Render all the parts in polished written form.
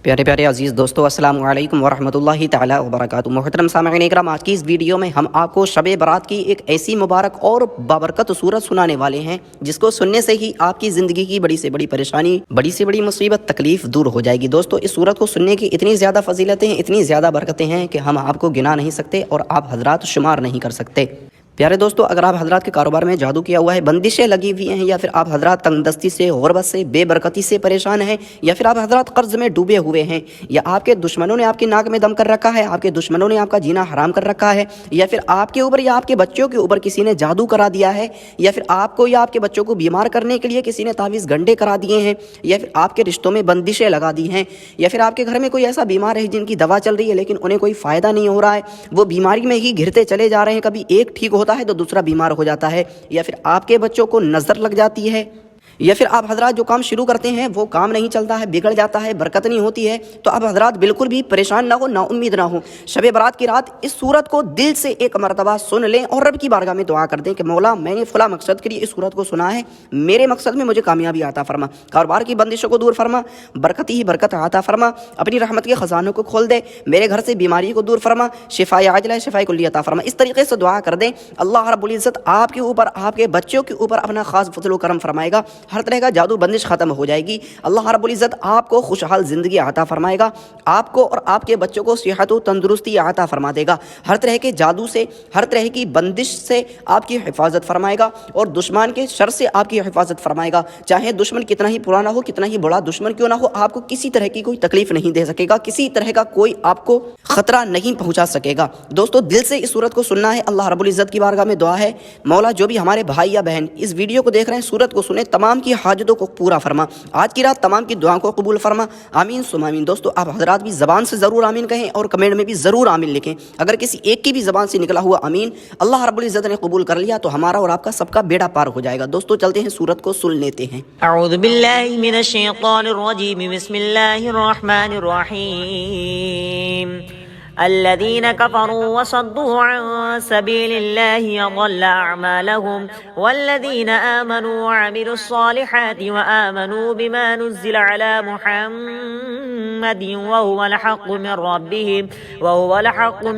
پیارے پیارے عزیز دوستو، السلام علیکم ورحمۃ اللہ تعالی وبرکاتہ۔ محترم سامعین اکرام، آج کی اس ویڈیو میں ہم آپ کو شب برات کی ایک ایسی مبارک اور بابرکت صورت سنانے والے ہیں جس کو سننے سے ہی آپ کی زندگی کی بڑی سے بڑی پریشانی، بڑی سے بڑی مصیبت، تکلیف دور ہو جائے گی۔ دوستو، اس صورت کو سننے کی اتنی زیادہ فضیلتیں ہیں، اتنی زیادہ برکتیں ہیں کہ ہم آپ کو گنا نہیں سکتے اور آپ حضرات شمار نہیں کر سکتے۔ پیارے دوستو، اگر آپ حضرات کے کاروبار میں جادو کیا ہوا ہے، بندشیں لگی ہوئی ہیں، یا پھر آپ حضرات تنگ دستی سے، غربت سے، بے برکتی سے پریشان ہیں، یا پھر آپ حضرات قرض میں ڈوبے ہوئے ہیں، یا آپ کے دشمنوں نے آپ کی ناک میں دم کر رکھا ہے، آپ کے دشمنوں نے آپ کا جینا حرام کر رکھا ہے، یا پھر آپ کے اوپر یا آپ کے بچوں کے اوپر کسی نے جادو کرا دیا ہے، یا پھر آپ کو یا آپ کے بچوں کو بیمار کرنے کے لیے کسی نے تعویذ گنڈے کرا دیے ہیں، یا پھر آپ کے رشتوں میں بندشیں لگا دی ہیں، یا پھر آپ کے گھر میں کوئی ایسا بیمار ہے جن کی دوا چل رہی ہے لیکن انہیں کوئی فائدہ نہیں ہو رہا ہے، وہ بیماری میں ہی گھرتے چلے جا رہے ہیں، کبھی ایک ٹھیک ہوتا ہے تو دوسرا بیمار ہو جاتا ہے، یا پھر آپ کے بچوں کو نظر لگ جاتی ہے، یا پھر آپ حضرات جو کام شروع کرتے ہیں وہ کام نہیں چلتا ہے، بگڑ جاتا ہے، برکت نہیں ہوتی ہے، تو آپ حضرات بالکل بھی پریشان نہ ہو، نا امید نہ ہو۔ شب برات کی رات اس صورت کو دل سے ایک مرتبہ سن لیں اور رب کی بارگاہ میں دعا کر دیں کہ مولا، میں نے فلاں مقصد کے لیے اس صورت کو سنا ہے، میرے مقصد میں مجھے کامیابی عطا فرما، کاروبار کی بندشوں کو دور فرما، برکت ہی برکت عطا فرما، اپنی رحمت کے خزانوں کو کھول دے، میرے گھر سے بیماری کو دور فرما، شفاء عاجلہ شفاء کلیہ عطا فرما۔ اس طریقے سے دعا کر دیں، اللہ رب العزت آپ کے اوپر، آپ کے بچوں کے اوپر اپنا خاص فضل و کرم فرمائے گا، ہر طرح کا جادو بندش ختم ہو جائے گی، اللہ رب العزت آپ کو خوشحال زندگی عطا فرمائے گا، آپ کو اور آپ کے بچوں کو صحت و تندرستی عطا فرما دے گا، ہر طرح کے جادو سے، ہر طرح کی بندش سے آپ کی حفاظت فرمائے گا، اور دشمن کے شر سے آپ کی حفاظت فرمائے گا۔ چاہے دشمن کتنا ہی پرانا ہو، کتنا ہی بڑا دشمن کیوں نہ ہو، آپ کو کسی طرح کی کوئی تکلیف نہیں دے سکے گا، کسی طرح کا کوئی آپ کو خطرہ نہیں پہنچا سکے گا۔ دوستو، دل سے اس صورت کو سننا ہے، اللہ رب العزت کی بارگاہ میں دعا ہے، مولا جو بھی ہمارے بھائی یا بہن اس ویڈیو کو دیکھ رہے ہیں، صورت کو سنیں، تمام کی حاجتوں کو پورا فرما، آج کی رات تمام کی دعاؤں کو قبول فرما، آمین ثم آمین۔ دوستو، آپ حضرات بھی زبان سے ضرور آمین کہیں اور کمنٹ میں بھی ضرور آمین لکھیں، اگر کسی ایک کی بھی زبان سے نکلا ہوا آمین اللہ رب العزت نے قبول کر لیا تو ہمارا اور آپ کا سب کا بیڑا پار ہو جائے گا۔ دوستو، چلتے ہیں صورت کو سن لیتے ہیں۔ اعوذ باللہ من الشیطان الرجیم، بسم اللہ الرحمن الرحیم۔ الذين كفروا وصدوا عن سبيل الله أضل أعمالهم، والذين آمنوا وعملوا الصالحات وآمنوا بما نزل على محمد وهو الحق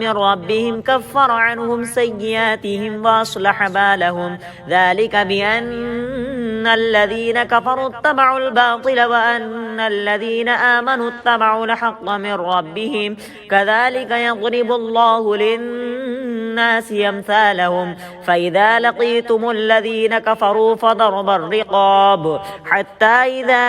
من ربهم كفر عنهم سيئاتهم وأصلح بالهم، ذلك بأن الذين كفروا اتبعوا الباطل وأن الذين آمنوا اتبعوا الحق من ربهم، كذلك يضرب الله للناس أمثالهم، فإذا لقيتم الذين كفروا فضرب الرقاب حتى إذا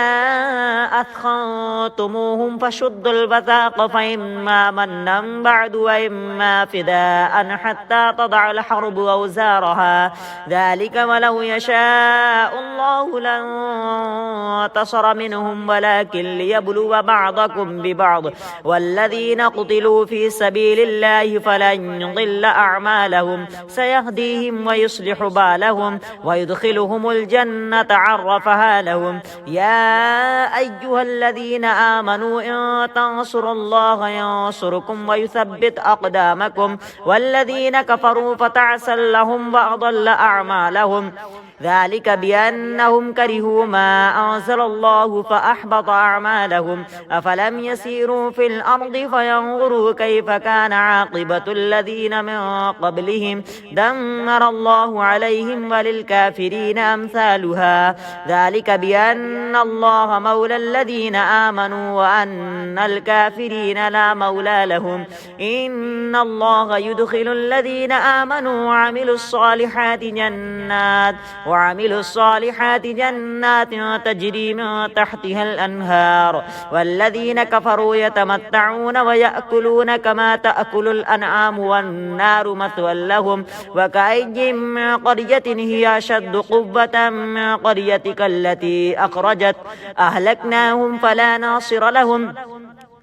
أثخنتموهم فشدوا الوثاق، فإما منا بعد وإما فداء حتى تضع الحرب أوزارها، ذلك ولو يشاء الله لانتصر منهم ولكن ليبلو بعضكم ببعض، والذين قتلوا في سبيل الله فلن يضل أعمالهم، سيهديهم ويصلح بالهم ويدخلهم الجنة عرفها لهم، يا أيها الذين آمنوا إن تنصروا الله ينصركم ويثبت أقدامكم، والذين كفروا فتعسا لهم وأضل أعمالهم، ذلك بأنهم كرهوا ما أنزل الله فأحبط أعمالهم، أفلم يسيروا في الأرض فينظروا كيف كان عاقبة الذين من قبلهم، دمر الله عليهم وللكافرين أمثالها، ذلك بأن الله مولى الذين آمنوا وأن الكافرين لا مولى لهم، إن الله يدخل الذين آمنوا وعملوا الصالحات جنات تجري من تحتها الأنهار، والذين كفروا يتمتعون ويأكلون كما تأكل الأنعام والنار مثوى لهم، وكأي من قرية هي أشد قوة من قريتك التي أخرجت أهلكناهم فلا ناصر لهم،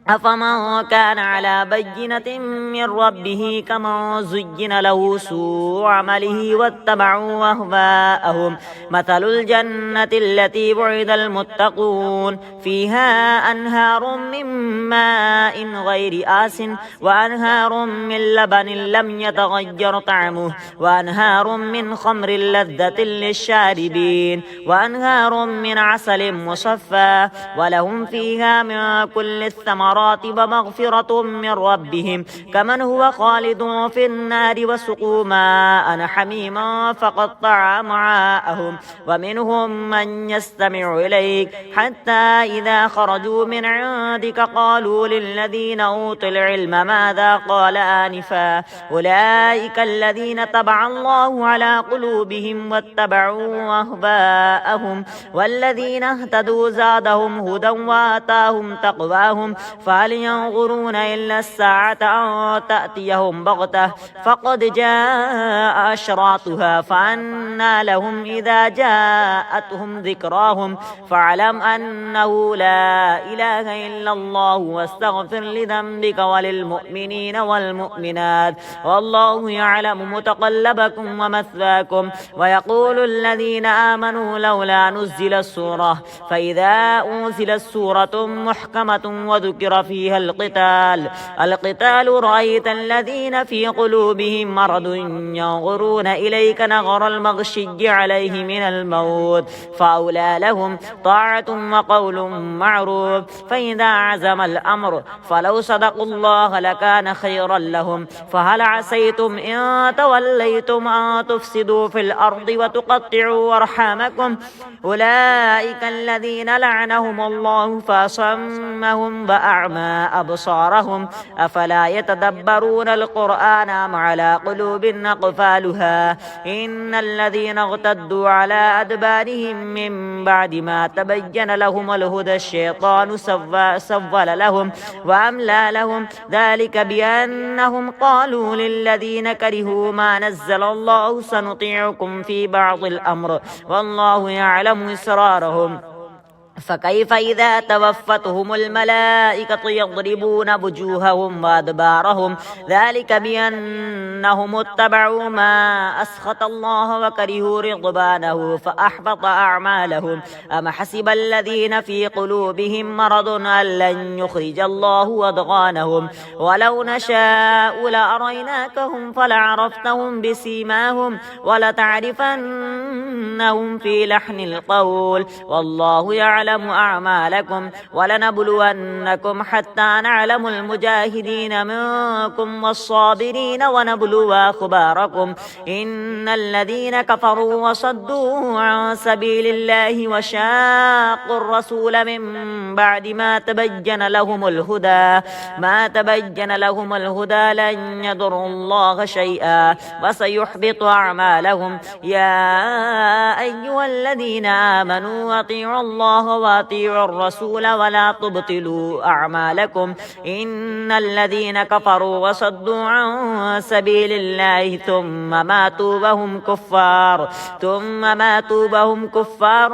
أفمن كان على بينة من ربه كمن زين له سوء عمله واتبعوا أهواءهم مثل الجنة التي وعد المتقون فيها أنهار من ماء غير آس وأنهار من لبن لم يتغير طعمه وأنهار من خمر لذة للشاربين وأنهار من عسل مصفى ولهم فيها من كل الثمرات ومغفرة من ربهم كمن هو خالد في النار وسقوا ماء حميما فقطع أمعاءهم ومنهم من يستمع إليك حتى إذا خرجوا من عندك قالوا للذين أوتوا العلم ماذا قال آنفا أولئك الذين طبع الله على قلوبهم واتبعوا أهواءهم والذين اهتدوا زادهم هدى وآتاهم تقواهم فهل ينظرون إلا الساعة أن تأتيهم بغتة فقد جاء أشراطها فأنى لهم إذا جاءتهم ذكراهم فاعلم أنه لا إله إلا الله واستغفر لذنبك وللمؤمنين والمؤمنات والله يعلم متقلبكم ومثواكم ويقول الذين آمنوا لولا نزل السورة فإذا أنزلت سورة محكمة وذكر فيها القتال رأيت الذين في قلوبهم مرض ينظرون إليك نظر المغشي عليه من الموت فأولى لهم طاعة وقول معروف فإذا عزم الأمر فلو صدقوا الله لكان خيرا لهم فهل عسيتم إن توليتم أن تفسدوا في الأرض وتقطعوا أرحامكم أولئك الذين لعنهم الله فأصمهم وأعمى أبصارهم أفلا يتدبرون القرآن أم على قلوب أقفالها إن الذين ارتدوا على أدبارهم من بعد ما تبين لهم الهدى الشيطان سول لهم وأملى لهم ذلك بأنهم قالوا للذين كرهوا ما نزل الله سنطيعكم في بعض الأمر والله يعلم إسرارهم فكيف إذا توفتهم الملائكة يضربون وجوههم وأدبارهم ذلك بأنهم اتبعوا ما أسخط الله وكرهوا رضوانه فأحبط أعمالهم أم حسب الذين في قلوبهم مرض أن لن يخرج الله أضغانهم ولو نشاء لأريناكهم فلعرفتهم بسيماهم ولتعرفنهم في لحن القول والله يعلم أعمالكم ولنبلونكم حتى نعلم المجاهدين منكم والصابرين ونبلو أخباركم إن الذين كفروا وصدوا عن سبيل الله وشاقوا الرسول من بعد ما تبين لهم الهدى لن يضروا الله شيئا وسيحبط أعمالهم يا أيها الذين آمنوا أطيعوا الله وأطيعوا الرسول ولا تبطلوا أعمالكم إن الذين كفروا وصدوا عن سبيل الله ثم ماتوا وهم كفار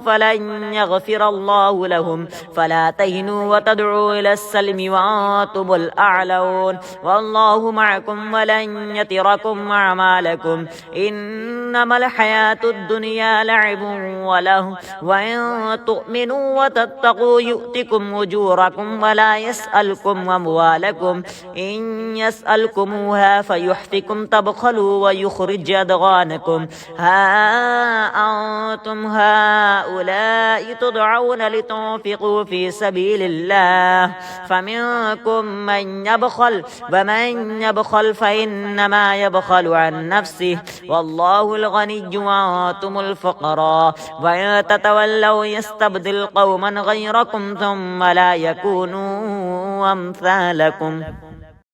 فلن يغفر الله لهم فلا تهنوا وتدعوا إلى السلم وأنتم الأعلون والله معكم ولن يتركم أعمالكم إنما الحياة الدنيا لعب وله وإن تؤمنوا وتتقوا يؤتكم أجوركم ولا يسألكم أموالكم إن يسألكموها فيحفكم تبخلوا ويخرج أضغانكم ها أنتم هؤلاء تدعون لتنفقوا في سبيل الله فمنكم من يبخل ومن يبخل فإنما يبخل عن نفسه والله الغني وأنتم الفقراء وإن تتولوا يستبدل قوما غيركم ثم لا يكونوا أمثالكم